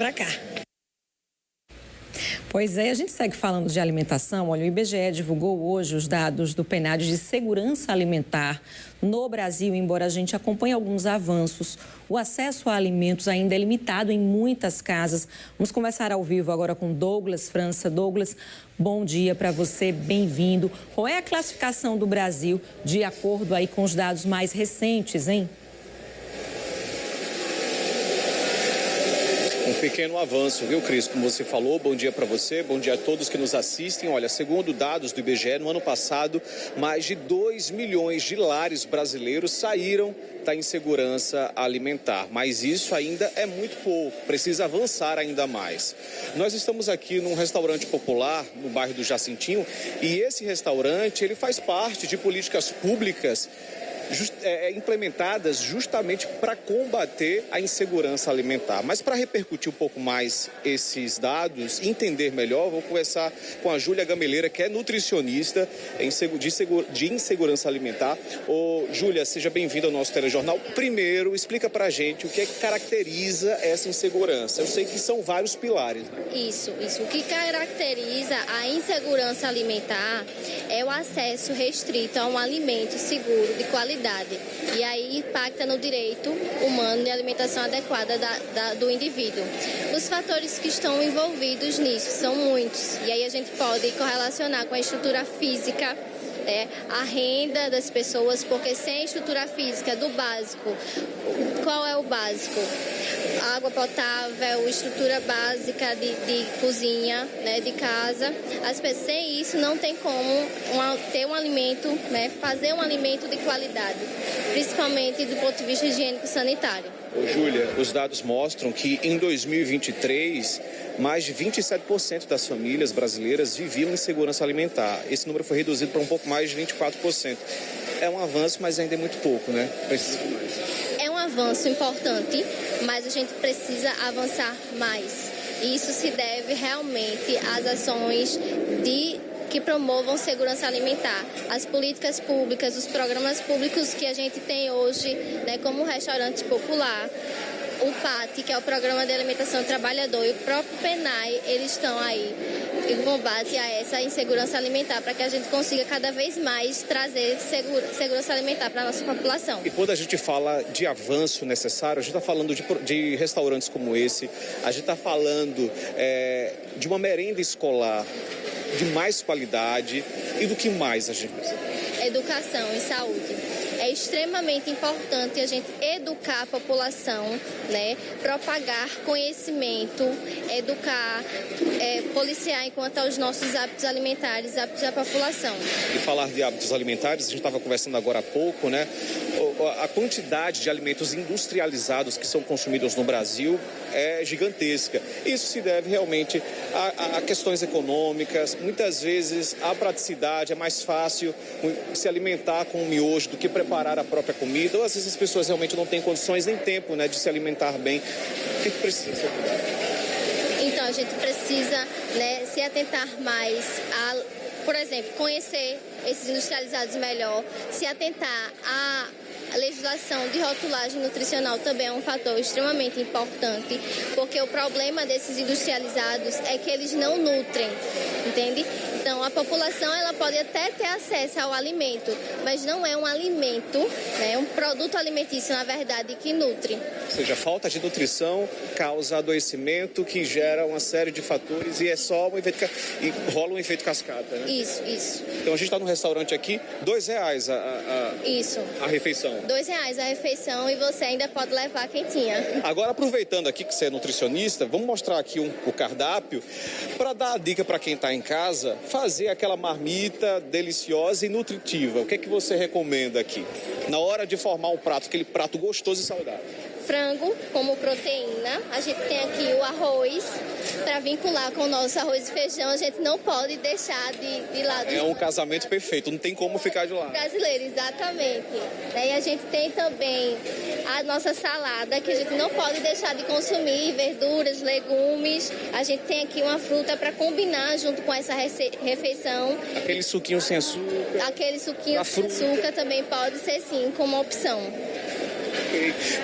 Para cá. Pois é, a gente segue falando de alimentação. Olha, o IBGE divulgou hoje os dados do PNAD de segurança alimentar no Brasil. Embora a gente acompanhe alguns avanços, o acesso a alimentos ainda é limitado em muitas casas. Vamos conversar ao vivo agora com Douglas França. Douglas, bom dia para você, bem-vindo. Qual é a classificação do Brasil de acordo aí com os dados mais recentes, hein? Um pequeno avanço, viu, Cris? Como você falou, bom dia para você, bom dia a todos que nos assistem. Olha, segundo dados do IBGE, no ano passado, mais de 2 milhões de lares brasileiros saíram da insegurança alimentar. Mas isso ainda é muito pouco, precisa avançar ainda mais. Nós estamos aqui num restaurante popular, no bairro do Jacintinho, e esse restaurante, ele faz parte de políticas públicas implementadas justamente para combater a insegurança alimentar. Mas para repercutir um pouco mais esses dados, entender melhor, vou conversar com a Júlia Gameleira, que é nutricionista de insegurança alimentar. Ô, Júlia, seja bem-vinda ao nosso telejornal. Primeiro, explica para a gente o que é que caracteriza essa insegurança. Eu sei que são vários pilares. Isso. O que caracteriza a insegurança alimentar é o acesso restrito a um alimento seguro, de qualidade. E aí impacta no direito humano de alimentação adequada do indivíduo. Os fatores que estão envolvidos nisso são muitos. E aí a gente pode correlacionar com a estrutura física, a renda das pessoas, porque sem a estrutura física do básico, qual é o básico? Água potável, estrutura básica de cozinha, de casa. As pessoas, sem isso não tem como ter um alimento, fazer um alimento de qualidade, principalmente do ponto de vista higiênico-sanitário. Júlia, os dados mostram que em 2023, mais de 27% das famílias brasileiras viviam em insegurança alimentar. Esse número foi reduzido para um pouco mais de 24%. É um avanço, mas ainda é muito pouco, né? Precisa de mais. É um avanço importante, mas a gente precisa avançar mais. E isso se deve realmente às ações que promovam segurança alimentar. As políticas públicas, os programas públicos que a gente tem hoje, como o Restaurante Popular, o PAT, que é o Programa de Alimentação do Trabalhador, e o próprio PENAI, eles estão aí em combate a essa insegurança alimentar, para que a gente consiga cada vez mais trazer segurança alimentar para a nossa população. E quando a gente fala de avanço necessário, a gente está falando de restaurantes como esse, a gente está falando de uma merenda escolar de mais qualidade e do que mais a gente precisa? Educação e saúde. É extremamente importante a gente educar a população, propagar conhecimento, educar, policiar enquanto aos nossos hábitos alimentares, hábitos da população. E falar de hábitos alimentares, a gente estava conversando agora há pouco, a quantidade de alimentos industrializados que são consumidos no Brasil é gigantesca. Isso se deve realmente a questões econômicas. Muitas vezes a praticidade, é mais fácil se alimentar com um miojo do que preparar a própria comida. Ou às vezes as pessoas realmente não têm condições nem tempo de se alimentar bem. O que precisa? Então a gente precisa se atentar mais a, por exemplo, conhecer esses industrializados melhor, se atentar a legislação de rotulagem nutricional também é um fator extremamente importante, porque o problema desses industrializados é que eles não nutrem, entende? Então, a população ela pode até ter acesso ao alimento, mas não é um alimento, é um produto alimentício, na verdade, que nutre. Ou seja, a falta de nutrição causa adoecimento que gera uma série de fatores e é só um efeito, e rola um efeito cascata, né? Isso. Então, a gente está no restaurante aqui, R$2 a refeição. R$2 a refeição e você ainda pode levar quentinha. Agora, aproveitando aqui que você é nutricionista, vamos mostrar aqui o cardápio para dar a dica para quem está em casa, fazer aquela marmita deliciosa e nutritiva. O que é que você recomenda aqui? Na hora de formar um prato, aquele prato gostoso e saudável. Frango como proteína, a gente tem aqui o arroz, para vincular com o nosso arroz e feijão, a gente não pode deixar de lado. É um casamento perfeito, não tem como ficar de lado. Brasileiro, exatamente. E a gente tem também a nossa salada, que a gente não pode deixar de consumir, verduras, legumes. A gente tem aqui uma fruta para combinar junto com essa refeição. Aquele suquinho sem açúcar. Aquele suquinho sem açúcar também pode ser sim como opção.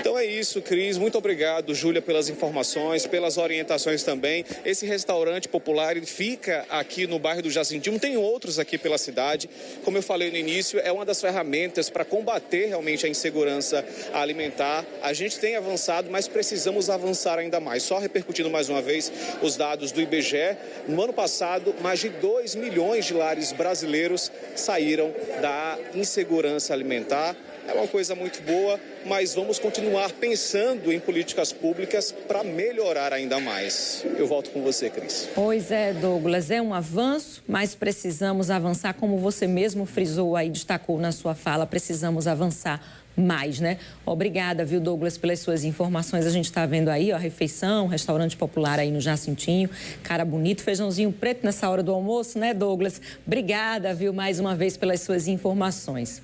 Então é isso, Cris. Muito obrigado, Júlia, pelas informações, pelas orientações também. Esse restaurante popular ele fica aqui no bairro do Jacintinho. Tem outros aqui pela cidade. Como eu falei no início, é uma das ferramentas para combater realmente a insegurança alimentar. A gente tem avançado, mas precisamos avançar ainda mais. Só repercutindo mais uma vez os dados do IBGE. No ano passado, mais de 2 milhões de lares brasileiros saíram da insegurança alimentar. É uma coisa muito boa, mas vamos continuar pensando em políticas públicas para melhorar ainda mais. Eu volto com você, Cris. Pois é, Douglas, é um avanço, mas precisamos avançar, como você mesmo frisou aí, destacou na sua fala, precisamos avançar mais, né? Obrigada, viu, Douglas, pelas suas informações. A gente está vendo aí, ó, a refeição, restaurante popular aí no Jacintinho, cara bonito, feijãozinho preto nessa hora do almoço, né, Douglas? Obrigada, viu, mais uma vez pelas suas informações.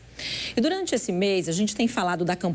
E durante esse mês, a gente tem falado da campanha